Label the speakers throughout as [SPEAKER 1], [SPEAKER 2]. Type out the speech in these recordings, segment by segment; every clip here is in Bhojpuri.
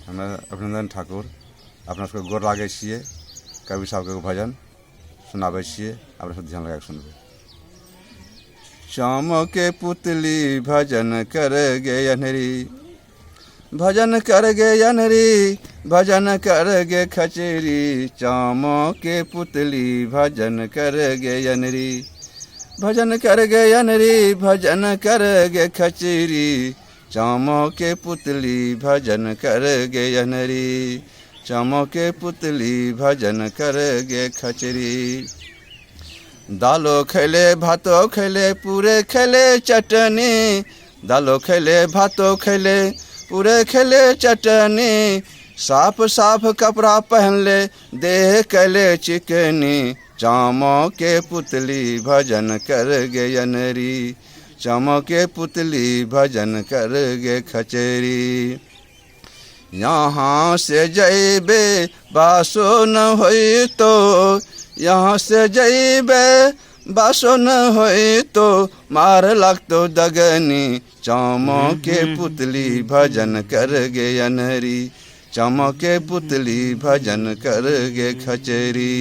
[SPEAKER 1] हमे अभिनंदन ठाकुर अपना सबके गोर लागै छियै। कवि साहब के भजन सुनाबै छियै, अपने सब ध्यान लगा के सुनबै। श्याम के पुतली भजन कर गे अनहरी, भजन कर गे अनहरी, भजन कर गे खचरी। श्याम के पुतली भजन कर गे अनहरी, भजन कर गे अनहरी, भजन कर गे खचरी। श्याम के पुतली भजन कर गे अनहरी, श्याम के पुतली भजन कर गे खचरी। दालो खैले भातो खैले पूरे खैले चटनी, दालो खैले भातो खैले पूरे खैले चटनी। साफ साफ कपड़ा पहन ले देह कैले चिकनी। श्याम के पुतली भजन कर गे अनहरी, श्याम के पुतली भजन कर गे खचरी। यहाँ से जइबे बासो न होई तो, यहाँ से जइबे बासो न होई तो, मार लगतो दगनी। श्याम के पुतली भजन कर गे अनहरी, श्याम के पुतली भजन कर गे खचरी।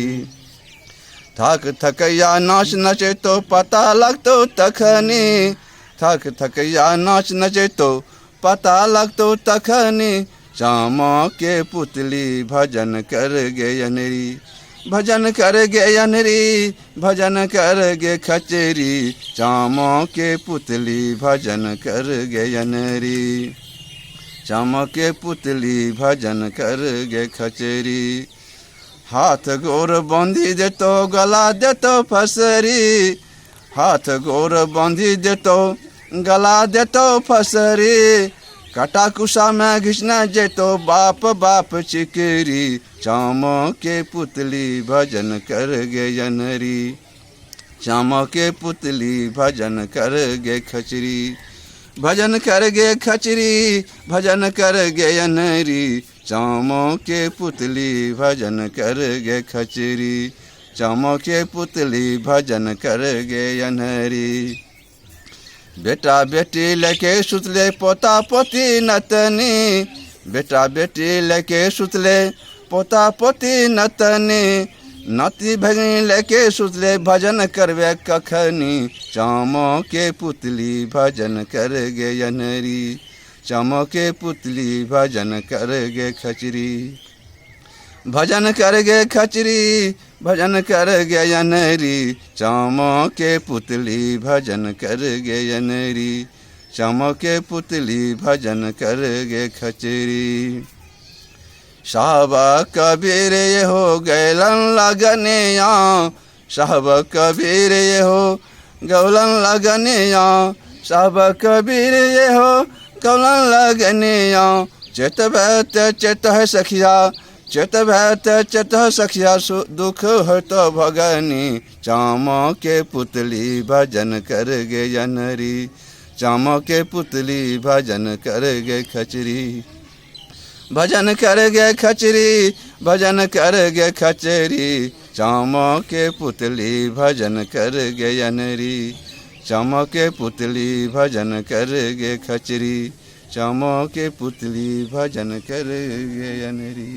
[SPEAKER 1] थक थकैया नाच नचे तो पता लगतो तखनी, थक थकैया नाच नचे तो पता लगतो तखनी। श्याम के पुतली भजन कर गे अनहरी, भजन कर गे अनहरी, भजन कर गे खचरी। श्याम के पुतली भजन कर गे अनहरी, श्याम के पुतली भजन कर गे खचरी। हाथ गोर बांधी देतो गला देतो फसरी, हाथ गोर बांधी देतो गला देतो फसरी। काटा कुसा में घिसना जेतो बाप बाप चिकरी। श्याम के पुतली भजन कर गे अनहरी, श्याम के पुतली भजन कर गे खचरी। भजन कर गे खचरी, भजन कर गे अनहरी, श्याम के पुतली भजन कर गे खचरी। श्याम के पुतली भजन कर गे अनहरी। बेटा बेटी लेके सुतले पोता पोती नतनी, बेटा बेटी लेके सुतले पोता पोती नतनी। नाती भगिनी लेके सुतले भजन करवे कखनी। श्याम के पुतली भजन कर गे अनहरी, श्याम के पुतली भजन कर गे खचरी। भजन कर गे खचरी, भजन कर गे अनहरी, श्याम के पुतली भजन कर गे अनहरी, श्याम के पुतली भजन कर गे खचरी। साहब कबीर ये हो गैलन लगनिया, साहब कबीर ये हो गौलन लगनिया, साहब कबीर ये हो गौलन लगनिया। चेत भैत चेत है सखिया, चेत भैत चेत है सखिया, दुख है तो भगनी। श्याम के पुतली भजन कर गे अनहरी, श्याम के पुतली भजन कर गे खचरी। भजन कर गे खचरी, भजन कर गे खचरी। श्याम के पुतली भजन कर गे अनहरी, श्याम के पुतली भजन कर गे खचरी। श्याम के पुतली भजन कर गे अनहरी।